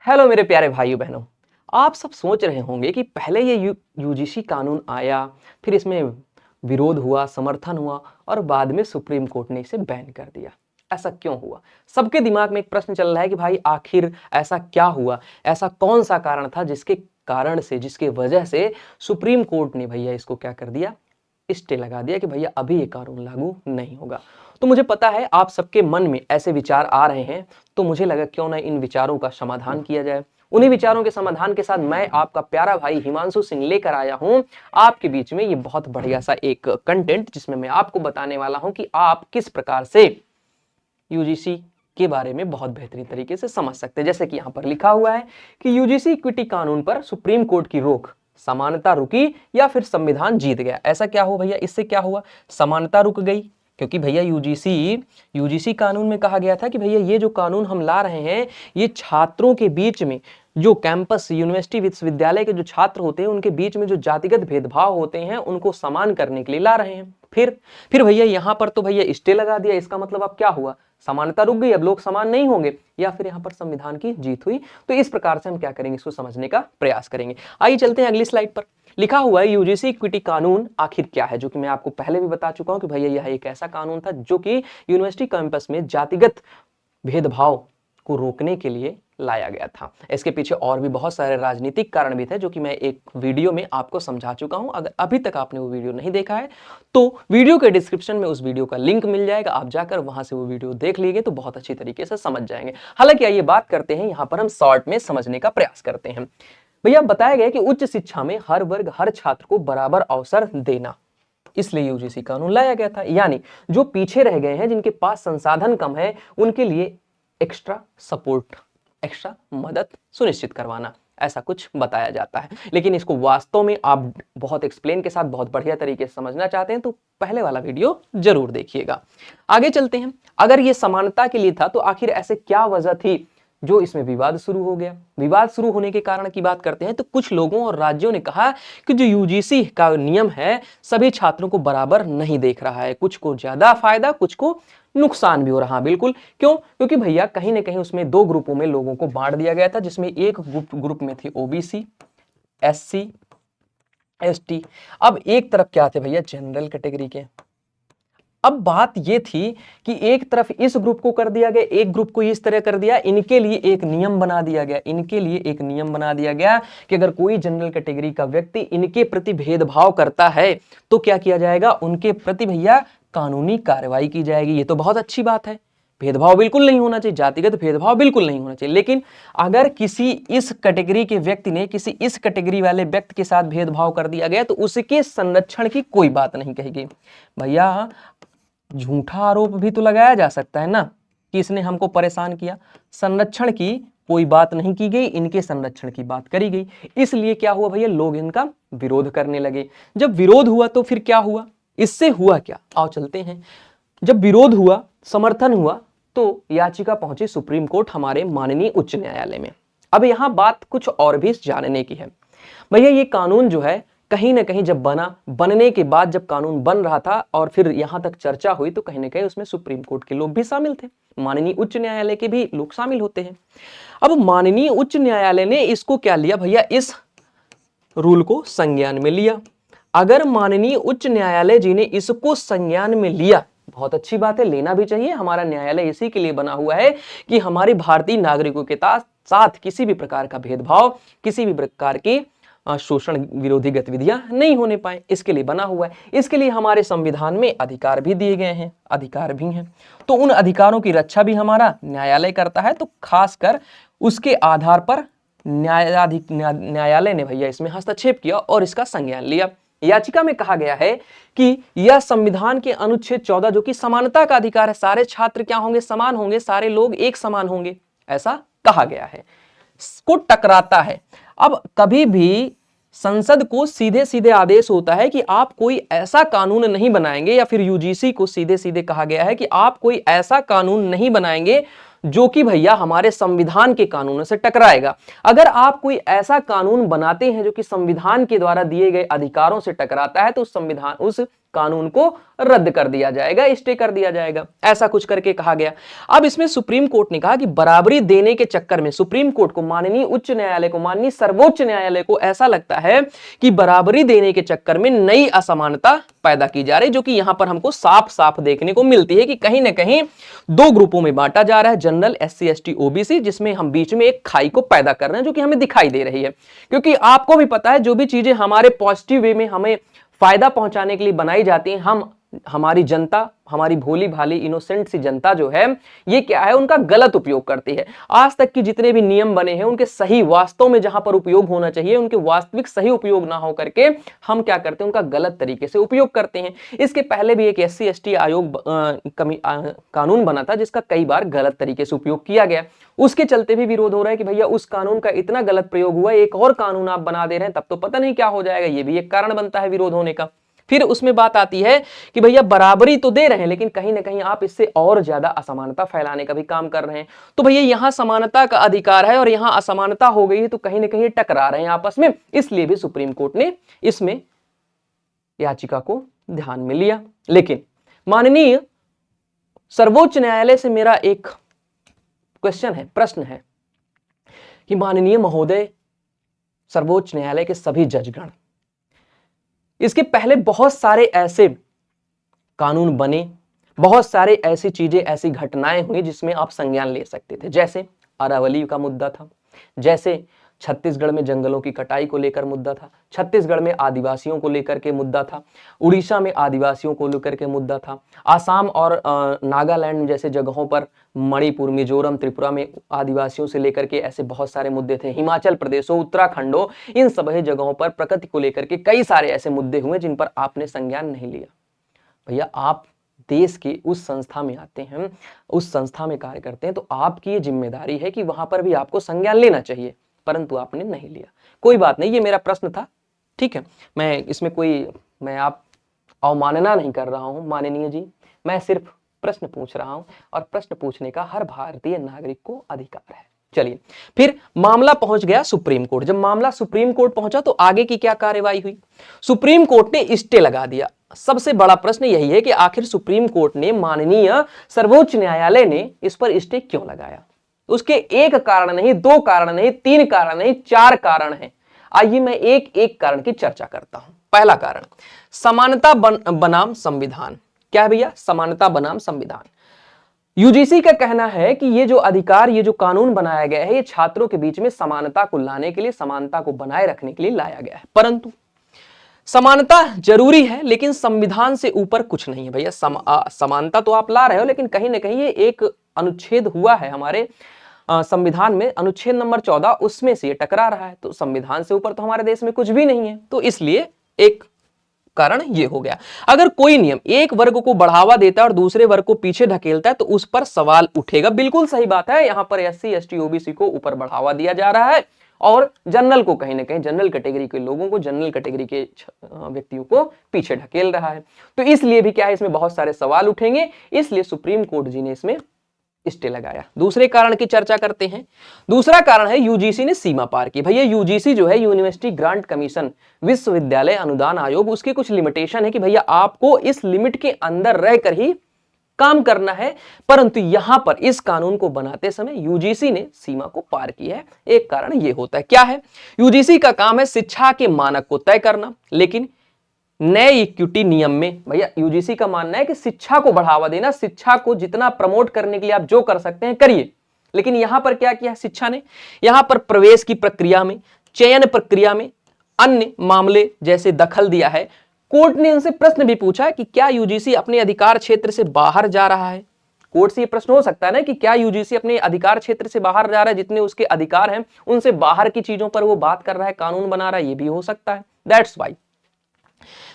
Hello मेरे प्यारे भाइयों बहनों। आप सब सोच रहे होंगे कि पहले ये यूजीसी कानून आया, फिर इसमें विरोध हुआ, समर्थन हुआ और बाद में सुप्रीम कोर्ट ने इसे बैन कर दिया। ऐसा क्यों हुआ? सबके दिमाग में एक प्रश्न चल रहा है कि भाई आखिर ऐसा क्या हुआ? ऐसा कौन सा कारण था जिसके कारण से, जिसके वजह से सुप्रीम कोर्ट ने भैया इसको क्या कर दिया, स्टे लगा दिया कि भैया अभी ये कानून लागू नहीं होगा। तो मुझे पता है आप सबके मन में ऐसे विचार आ रहे हैं, तो मुझे लगा क्यों ना इन विचारों का समाधान किया जाए। उन्हीं विचारों के समाधान के साथ मैं आपका प्यारा भाई हिमांशु सिंह लेकर आया हूं आपके बीच में ये बहुत बढ़िया सा एक कंटेंट, जिसमें मैं आपको बताने वाला हूं कि आप किस प्रकार से यूजीसी के बारे में बहुत बेहतरीन तरीके से समझ सकते हैं। जैसे कि यहां पर लिखा हुआ है कि यूजीसी इक्विटी कानून पर सुप्रीम कोर्ट की रोक, समानता रुकी या फिर संविधान जीत गया। ऐसा क्या हो भैया, इससे क्या हुआ? समानता रुक गई, क्योंकि भैया यूजीसी कानून में कहा गया था कि भैया ये जो कानून हम ला रहे हैं ये छात्रों के बीच में, जो कैंपस यूनिवर्सिटी विश्वविद्यालय के जो छात्र होते हैं उनके बीच में जो जातिगत भेदभाव होते हैं उनको समान करने के लिए ला रहे हैं। फिर भैया यहां पर तो भैया स्टे लगा दिया। इसका मतलब अब क्या हुआ? समानता रुक गई, अब लोग समान नहीं होंगे, या फिर यहां पर संविधान की जीत हुई। तो इस प्रकार से हम क्या करेंगे, इसको समझने का प्रयास करेंगे। आइए चलते हैं अगली स्लाइड पर। लिखा हुआ है यूजीसी इक्विटी कानून आखिर क्या है, जो कि मैं आपको पहले भी बता चुका हूं कि भैया यह एक ऐसा कानून था जो कि यूनिवर्सिटी कैंपस में जातिगत भेदभाव को रोकने के लिए लाया गया था। इसके पीछे और भी बहुत सारे राजनीतिक कारण भी थे, जो कि मैं एक वीडियो में आपको समझा चुका हूं। अगर अभी तक आपने वो वीडियो नहीं देखा है तो वीडियो के डिस्क्रिप्शन में उस वीडियो का लिंक मिल जाएगा, आप जाकर वहां से वो वीडियो देख लीजिए तो बहुत अच्छी तरीके से समझ जाएंगे। हालांकि आइए बात करते हैं, यहां पर हम शॉर्ट में समझने का प्रयास करते हैं। भैया बताया गया कि उच्च शिक्षा में हर वर्ग, हर छात्र को बराबर अवसर देना, इसलिए यूजीसी कानून लाया गया था। यानी जो पीछे रह गए हैं, जिनके पास संसाधन कम है, उनके लिए एक्स्ट्रा सपोर्ट, एक्स्ट्रा मदद सुनिश्चित करवाना, ऐसा कुछ बताया जाता है। लेकिन इसको वास्तव में आप बहुत एक्सप्लेन के साथ बहुत बढ़िया तरीके से समझना चाहते हैं तो पहले वाला वीडियो जरूर देखिएगा। आगे चलते हैं। अगर ये समानता के लिए था तो आखिर ऐसे क्या वजह थी जो इसमें विवाद शुरू हो गया? विवाद शुरू होने के कारण की बात करते हैं तो कुछ लोगों और राज्यों ने कहा कि जो यूजीसी का नियम है सभी छात्रों को बराबर नहीं देख रहा है, कुछ को ज्यादा फायदा, कुछ को नुकसान भी हो रहा। बिल्कुल, क्यों? क्योंकि भैया कहीं ना कहीं उसमें दो ग्रुपों में लोगों को बांट दिया गया था, जिसमें एक ग्रुप में थी ओबीसी, एससी, एसटी। अब एक तरफ क्या थे भैया, जनरल कैटेगरी के। अब बात ये थी कि एक तरफ इस ग्रुप को कर दिया गया, एक ग्रुप को इस तरह कर दिया। इनके लिए एक नियम बना दिया गया, इनके लिए एक नियम बना दिया गया कि अगर कोई जनरल कैटेगरी का व्यक्ति इनके प्रति भेदभाव करता है तो क्या किया जाएगा, उनके प्रति भैया कानूनी कार्रवाई की जाएगी। ये तो बहुत अच्छी बात है, भेदभाव बिल्कुल नहीं होना चाहिए, जातिगत भेदभाव बिल्कुल नहीं होना चाहिए। लेकिन अगर किसी इस कैटेगरी के व्यक्ति ने किसी इस कैटेगरी वाले व्यक्ति के साथ भेदभाव कर दिया गया तो उसके संरक्षण की कोई बात नहीं कहेगी। भैया झूठा आरोप भी तो लगाया जा सकता है ना कि इसने हमको परेशान किया, संरक्षण की कोई बात नहीं की गई, इनके संरक्षण की बात करी गई। इसलिए क्या हुआ भैया, लोग इनका विरोध करने लगे। जब विरोध हुआ तो फिर क्या हुआ, इससे हुआ क्या, आओ चलते हैं। जब विरोध हुआ, समर्थन हुआ, तो याचिका पहुंची सुप्रीम कोर्ट, हमारे माननीय उच्च न्यायालय में। अब यहां बात कुछ और भी जानने की है। भैया ये कानून जो है कहीं ना कहीं जब बनने के बाद, जब कानून बन रहा था और फिर यहां तक चर्चा हुई तो कहीं ना कहीं उसमें सुप्रीम कोर्ट के लोग भी शामिल थे, माननीय उच्च न्यायालय के भी लोग शामिल होते हैं। अब माननीय उच्च न्यायालय ने इसको क्या लिया भैया, इस रूल को संज्ञान में लिया। अगर माननीय उच्च न्यायालय जी ने इसको संज्ञान में लिया, बहुत अच्छी बात है, लेना भी चाहिए। हमारा न्यायालय इसी के लिए बना हुआ है कि हमारे भारतीय नागरिकों के साथ किसी भी प्रकार का भेदभाव, किसी भी प्रकार की शोषण विरोधी गतिविधियां नहीं होने पाए, इसके लिए बना हुआ है। इसके लिए हमारे संविधान में अधिकार भी दिए गए हैं, अधिकार भी हैं। तो उन अधिकारों की रक्षा भी हमारा न्यायालय करता है। तो खासकर उसके आधार पर न्यायालय ने भैया इसमें हस्तक्षेप किया और इसका संज्ञान लिया। याचिका में कहा गया है कि यह संविधान के अनुच्छेद 14 जो कि समानता का अधिकार है, सारे छात्र क्या होंगे, समान होंगे, सारे लोग एक समान होंगे, ऐसा कहा गया है, को टकराता है। अब कभी भी संसद को सीधे सीधे आदेश होता है कि आप कोई ऐसा कानून नहीं बनाएंगे, या फिर यूजीसी को सीधे सीधे कहा गया है कि आप कोई ऐसा कानून नहीं बनाएंगे जो कि भैया हमारे संविधान के कानूनों से टकराएगा। अगर आप कोई ऐसा कानून बनाते हैं जो कि संविधान के द्वारा दिए गए अधिकारों से टकराता है तो उस कानून को रद्द कर दिया जाएगा, स्टे कर दिया जाएगा, ऐसा कुछ करके कहा गया। अब इसमें सुप्रीम कोर्ट ने कहा कि बराबरी देने के चक्कर में सुप्रीम कोर्ट को, माननीय उच्च न्यायालय को, माननीय सर्वोच्च न्यायालय को ऐसा लगता है कि बराबरी देने के चक्कर में नई असमानता पैदा की जा रही, जो कि यहां पर हमको साफ साफ देखने को मिलती है कि कहीं ना कहीं दो ग्रुपों में बांटा जा रहा है, जनरल, SC ST OBC, जिसमें हम बीच में एक खाई को पैदा कर रहे हैं जो कि हमें दिखाई दे रही है। क्योंकि आपको भी पता है जो भी चीजें हमारे पॉजिटिव वे में हमें फायदा पहुंचाने के लिए बनाई जाती हैं, हमारी जनता, हमारी भोली भाली इनोसेंट सी जनता जो है, ये क्या है, उनका गलत उपयोग करती है। आज तक की जितने भी नियम बने हैं उनके सही वास्तव में जहां पर उपयोग होना चाहिए उनके वास्तविक सही उपयोग ना हो करके हम क्या करते हैं, उनका गलत तरीके से उपयोग करते हैं। इसके पहले भी एक SC ST आयोग कानून बना था जिसका कई बार गलत तरीके से उपयोग किया गया, उसके चलते भी विरोध हो रहा है कि भैया उस कानून का इतना गलत प्रयोग हुआ, एक और कानून आप बना दे रहे हैं, तब तो पता नहीं क्या हो जाएगा। ये भी एक कारण बनता है विरोध होने का। फिर उसमें बात आती है कि भैया बराबरी तो दे रहे हैं लेकिन कहीं ना कहीं आप इससे और ज्यादा असमानता फैलाने का भी काम कर रहे हैं। तो भैया यहां समानता का अधिकार है और यहां असमानता हो गई है, तो कहीं ना कहीं टकरा रहे हैं आपस में, इसलिए भी सुप्रीम कोर्ट ने इसमें याचिका को ध्यान में लिया। लेकिन माननीय सर्वोच्च न्यायालय से मेरा एक प्रश्न है कि माननीय महोदय सर्वोच्च न्यायालय के सभी जजगण, इसके पहले बहुत सारे ऐसे कानून बने, बहुत सारे ऐसी चीजें, ऐसी घटनाएं हुई जिसमें आप संज्ञान ले सकते थे। जैसे अरावली का मुद्दा था, जैसे छत्तीसगढ़ में जंगलों की कटाई को लेकर मुद्दा था, छत्तीसगढ़ में आदिवासियों को लेकर के मुद्दा था, उड़ीसा में आदिवासियों को लेकर के मुद्दा था, आसाम और नागालैंड जैसे जगहों पर, मणिपुर, मिजोरम, त्रिपुरा में आदिवासियों से लेकर के ऐसे बहुत सारे मुद्दे थे, हिमाचल प्रदेश हो, उत्तराखंड हो, इन सभी जगहों पर प्रकृति को लेकर के कई सारे ऐसे मुद्दे हुए जिन पर आपने संज्ञान नहीं लिया। भैया आप देश की उस संस्था में आते हैं, उस संस्था में कार्य करते हैं, तो आपकी ये जिम्मेदारी है कि वहां पर भी आपको संज्ञान लेना चाहिए, परंतु आपने नहीं लिया। कोई बात नहीं, ये मेरा प्रश्न था, ठीक है, मैं इसमें मैं आप अवमानना नहीं कर रहा हूं माननीय जी, मैं सिर्फ प्रश्न पूछ रहा हूं और प्रश्न पूछने का हर भारतीय नागरिक को अधिकार है। चलिए, फिर मामला पहुंच गया सुप्रीम कोर्ट। जब मामला सुप्रीम कोर्ट पहुंचा तो आगे की क्या कार्यवाही हुई? सुप्रीम कोर्ट ने स्टे लगा दिया। सबसे बड़ा प्रश्न यही है कि आखिर सुप्रीम कोर्ट ने, माननीय सर्वोच्च न्यायालय ने इस पर स्टे क्यों लगाया? उसके एक कारण नहीं, दो कारण नहीं, तीन कारण नहीं, चार कारण हैं। आइए मैं एक एक कारण की चर्चा करता हूं। पहला कारण, समानता बनाम संविधान। क्या है भैया? समानता बनाम संविधान। यूजीसी का कहना है कि ये जो अधिकार, ये जो कानून बनाया गया है, ये छात्रों के बीच में समानता को लाने के लिए, समानता को बनाए रखने के लिए लाया गया है। परंतु समानता जरूरी है लेकिन संविधान से ऊपर कुछ नहीं है भैया। समानता तो आप ला रहे हो लेकिन कहीं ना कहीं ये एक अनुच्छेद हुआ है हमारे संविधान में, अनुच्छेद नंबर 14, उसमें से ये टकरा रहा है। तो संविधान से ऊपर तो हमारे देश में कुछ भी नहीं है, तो इसलिए एक कारण ये हो गया। अगर कोई नियम एक वर्ग को बढ़ावा देता है और दूसरे वर्ग को पीछे ढकेलता है तो उस पर सवाल उठेगा। बिल्कुल सही बात है, यहां पर SC ST OBC को ऊपर बढ़ावा दिया जा रहा है और जनरल को कहीं ना कहीं, जनरल कैटेगरी के लोगों को, जनरल कैटेगरी के व्यक्तियों को पीछे ढकेल रहा है। तो इसलिए भी क्या है, इसमें बहुत सारे सवाल उठेंगे, इसलिए सुप्रीम कोर्ट जी ने इसमें स्टे लगाया। दूसरे कारण की चर्चा करते हैं। दूसरा कारण है यूजीसी ने सीमा पार की। भैया यूजीसी जो है, यूनिवर्सिटी ग्रांट कमीशन, विश्वविद्यालय अनुदान आयोग, उसके कुछ लिमिटेशन है कि भैया आपको इस लिमिट के अंदर रहकर ही काम करना है। परंतु यहां पर इस कानून को बनाते समय यूजीसी ने सीमा को पार किया है। एक कारण यह होता है, क्या है? यूजीसी का काम है शिक्षा के मानक को तय करना, लेकिन नए इक्विटी नियम में भैया यूजीसी का मानना है कि शिक्षा को बढ़ावा देना, शिक्षा को जितना प्रमोट करने के लिए आप जो कर सकते हैं करिए। लेकिन यहां पर क्या किया शिक्षा ने? यहां पर प्रवेश की प्रक्रिया में, चयन प्रक्रिया में अन्य मामले जैसे दखल दिया है। कोर्ट ने उनसे प्रश्न भी पूछा कि क्या यूजीसी अपने अधिकार क्षेत्र से बाहर जा रहा है। कोर्ट से यह प्रश्न हो सकता है ना कि क्या यूजीसी अपने अधिकार क्षेत्र से बाहर जा रहा है, जितने उसके अधिकार हैं उनसे बाहर की चीजों पर वो बात कर रहा है, कानून बना रहा है, ये भी हो सकता है। दैट्स वाई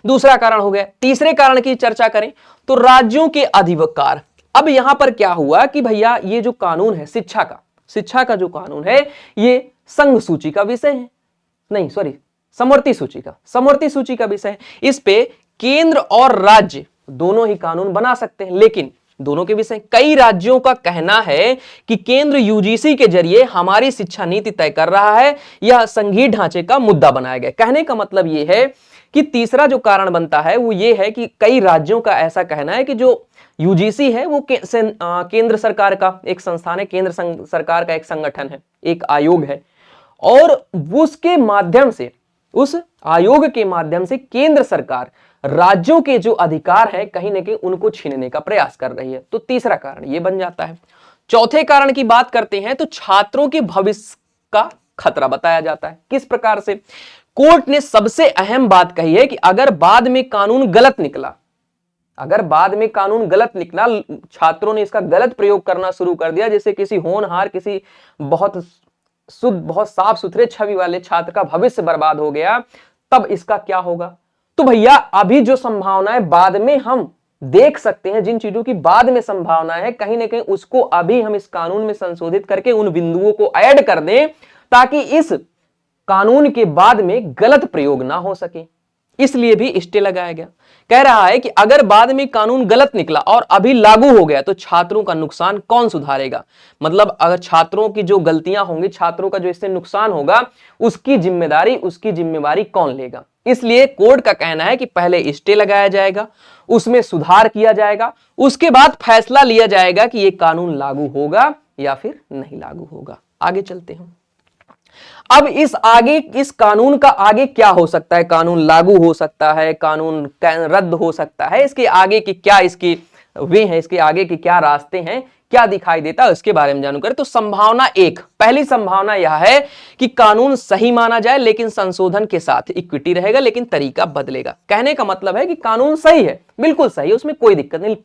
दूसरा कारण हो गया। तीसरे कारण की चर्चा करें तो राज्यों के अधिकार। अब यहां पर क्या हुआ कि भैया ये जो कानून है शिक्षा का जो कानून है, ये संघ सूची का विषय है, नहीं सॉरी समवर्ती सूची का विषय है। इस पे केंद्र और राज्य दोनों ही कानून बना सकते हैं, लेकिन दोनों के विषय, कई राज्यों का कहना है कि केंद्र यूजीसी के जरिए हमारी शिक्षा नीति तय कर रहा है, यह संघीय ढांचे का मुद्दा बनाया गया। कहने का मतलब यह है कि तीसरा जो कारण बनता है वो ये है कि कई राज्यों का ऐसा कहना है कि जो यूजीसी है वो केंद्र सरकार का एक संस्थान है, केंद्र सरकार का एक संगठन है, एक आयोग है, और उसके माध्यम से, उस आयोग के माध्यम से केंद्र सरकार राज्यों के जो अधिकार है कहीं ना कहीं उनको छीनने का प्रयास कर रही है। तो तीसरा कारण ये बन जाता है। चौथे कारण की बात करते हैं तो छात्रों के भविष्य का खतरा बताया जाता है। किस प्रकार से? कोर्ट ने सबसे अहम बात कही है कि अगर बाद में कानून गलत निकला, अगर बाद में कानून गलत निकला, छात्रों ने इसका गलत प्रयोग करना शुरू कर दिया, जैसे किसी होनहार, किसी बहुत शुद्ध, बहुत साफ सुथरे छवि वाले छात्र का भविष्य बर्बाद हो गया, तब इसका क्या होगा? तो भैया अभी जो संभावनाएं बाद में हम देख सकते हैं, जिन चीजों की बाद में संभावनाएं है, कहीं ना कहीं उसको अभी हम इस कानून में संशोधित करके उन बिंदुओं को ऐड कर दें ताकि इस कानून के बाद में गलत प्रयोग ना हो सके। इसलिए भी स्टे लगाया गया। कह रहा है कि अगर बाद में कानून गलत निकला और अभी लागू हो गया तो छात्रों का नुकसान कौन सुधारेगा? मतलब अगर छात्रों की जो गलतियां होंगी, छात्रों का जो इससे नुकसान होगा, उसकी जिम्मेवारी कौन लेगा? इसलिए कोर्ट का कहना है कि पहले स्टे लगाया जाएगा, उसमें सुधार किया जाएगा, उसके बाद फैसला लिया जाएगा कि यह कानून लागू होगा या फिर नहीं लागू होगा। आगे चलते हैं। अब इस कानून का आगे क्या हो सकता है? कानून लागू हो सकता है, कानून रद्द हो सकता है, इसके आगे की क्या इसकी वे हैं, इसके आगे के क्या रास्ते हैं, क्या दिखाई देता है, उसके बारे में जानू करें। तो संभावना एक, पहली संभावना यह है कि कानून सही माना जाए लेकिन संशोधन के साथ इक्विटी रहेगा लेकिन तरीका बदलेगा। कहने का मतलब है कि कानून सही है, बिल्कुल सही है, उसमें कोई दिक्कत नहीं,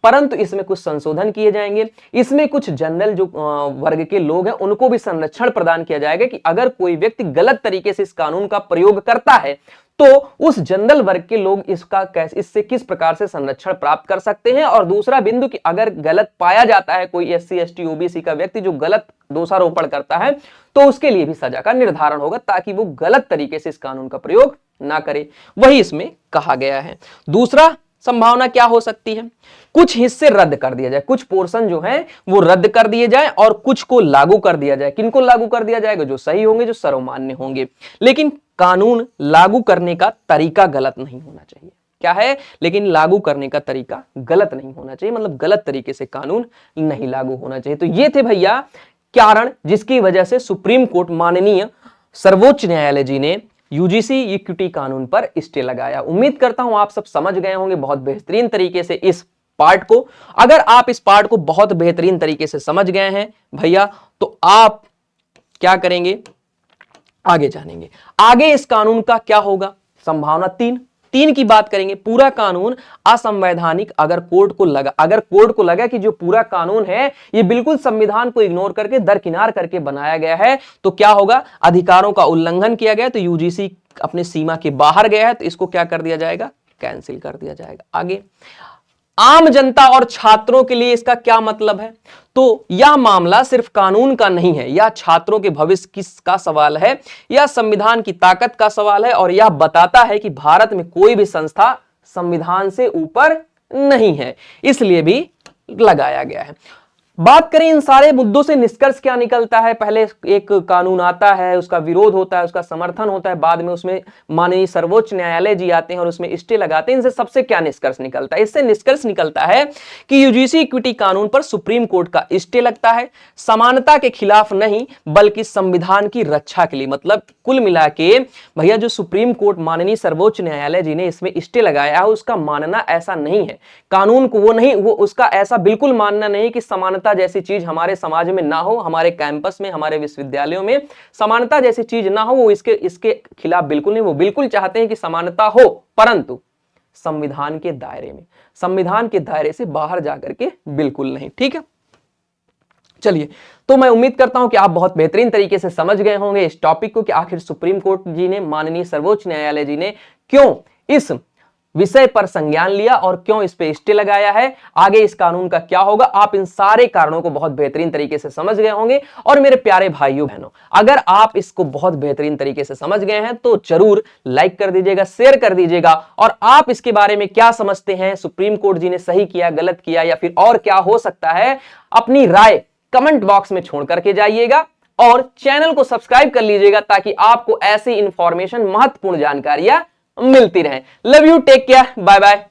परंतु इसमें कुछ संशोधन किए जाएंगे, इसमें कुछ जनरल जो वर्ग के लोग हैं उनको भी संरक्षण प्रदान किया जाएगा कि अगर कोई व्यक्ति गलत तरीके से इस कानून का प्रयोग करता है तो उस जनरल वर्ग के लोग इससे किस प्रकार से संरक्षण प्राप्त कर सकते हैं। और दूसरा बिंदु कि अगर गलत पाया जाता है कोई एससी एसटी ओबीसी का व्यक्ति जो गलत दोषारोपण करता है तो उसके लिए भी सजा का निर्धारण होगा ताकि वो गलत तरीके से इस कानून का प्रयोग ना करे, वही इसमें कहा गया है। दूसरा संभावना क्या हो सकती है? कुछ हिस्से रद्द कर दिया जाए, कुछ पोर्शन जो है वो रद्द कर दिए जाए और कुछ को लागू कर दिया जाए। किनको लागू कर दिया जाएगा? जो सही होंगे, जो सर्वमान्य होंगे, लेकिन कानून लागू करने का तरीका गलत नहीं होना चाहिए। क्या है? लेकिन लागू करने का तरीका गलत नहीं होना चाहिए, मतलब गलत तरीके से कानून नहीं लागू होना चाहिए। तो ये थे भैया कारण जिसकी वजह से सुप्रीम कोर्ट, माननीय सर्वोच्च न्यायालय जी ने यूजीसी इक्विटी कानून पर स्टे लगाया। उम्मीद करता हूं आप सब समझ गए होंगे बहुत बेहतरीन तरीके से इस पार्ट को। अगर आप इस पार्ट को बहुत बेहतरीन तरीके से समझ गए हैं भैया तो आप क्या करेंगे? आगे जानेंगे। आगे इस कानून का क्या होगा? संभावना तीन की बात करेंगे। पूरा कानून असंवैधानिक अगर कोर्ट को लगा कि जो पूरा कानून है ये बिल्कुल संविधान को इग्नोर करके दरकिनार करके बनाया गया है तो क्या होगा? अधिकारों का उल्लंघन किया गया, तो यूजीसी अपने सीमा के बाहर गया है तो इसको क्या कर दिया जाएगा? कैंसिल कर दिया जाएगा। आगे आम जनता और छात्रों के लिए इसका क्या मतलब है? तो यह मामला सिर्फ कानून का नहीं है, यह छात्रों के भविष्य किसका सवाल है, यह संविधान की ताकत का सवाल है और यह बताता है कि भारत में कोई भी संस्था संविधान से ऊपर नहीं है, इसलिए भी लगाया गया है। बात करें इन सारे मुद्दों से निष्कर्ष क्या निकलता है? पहले एक कानून आता है, उसका विरोध होता है, उसका समर्थन होता है, बाद में उसमें माननीय सर्वोच्च न्यायालय जी आते हैं और उसमें स्टे लगाते हैं। इनसे सबसे क्या निष्कर्ष निकलता है? इससे निष्कर्ष निकलता है कि यूजीसी इक्विटी कानून पर सुप्रीम कोर्ट का स्टे लगता है, समानता के खिलाफ नहीं बल्कि संविधान की रक्षा के लिए। मतलब कुल मिला के भैया जो सुप्रीम कोर्ट, माननीय सर्वोच्च न्यायालय जी ने इसमें स्टे लगाया है उसका मानना ऐसा नहीं है, कानून को वो उसका ऐसा बिल्कुल मानना नहीं कि समानता जैसी चीज हमारे समाज में ना हो, हमारे कैंपस में, हमारे विश्वविद्यालयों में समानता जैसी चीज ना हो, वो इसके खिलाफ बिल्कुल नहीं। वो बिल्कुल चाहते हैं कि समानता हो परंतु संविधान के दायरे में, संविधान के दायरे से बाहर जाकर के बिल्कुल नहीं। ठीक है, चलिए, तो मैं उम्मीद करता हूं कि आप बहुत बेहतरीन तरीके से समझ गए होंगे इस टॉपिक को कि आखिर सुप्रीम कोर्ट जी ने, माननीय सर्वोच्च न्यायालय जी ने क्यों इस विषय पर संज्ञान लिया और क्यों इस पे स्टे लगाया है, आगे इस कानून का क्या होगा। आप इन सारे कारणों को बहुत बेहतरीन तरीके से समझ गए होंगे। और मेरे प्यारे भाइयों बहनों, अगर आप इसको बहुत बेहतरीन तरीके से समझ गए हैं तो जरूर लाइक कर दीजिएगा, शेयर कर दीजिएगा। और आप इसके बारे में क्या समझते हैं, सुप्रीम कोर्ट जी ने सही किया, गलत किया या फिर और क्या हो सकता है, अपनी राय कमेंट बॉक्स में छोड़ करके जाइएगा और चैनल को सब्सक्राइब कर लीजिएगा ताकि आपको ऐसी इंफॉर्मेशन, महत्वपूर्ण जानकारियां मिलती रहे। Love you, take care, bye bye.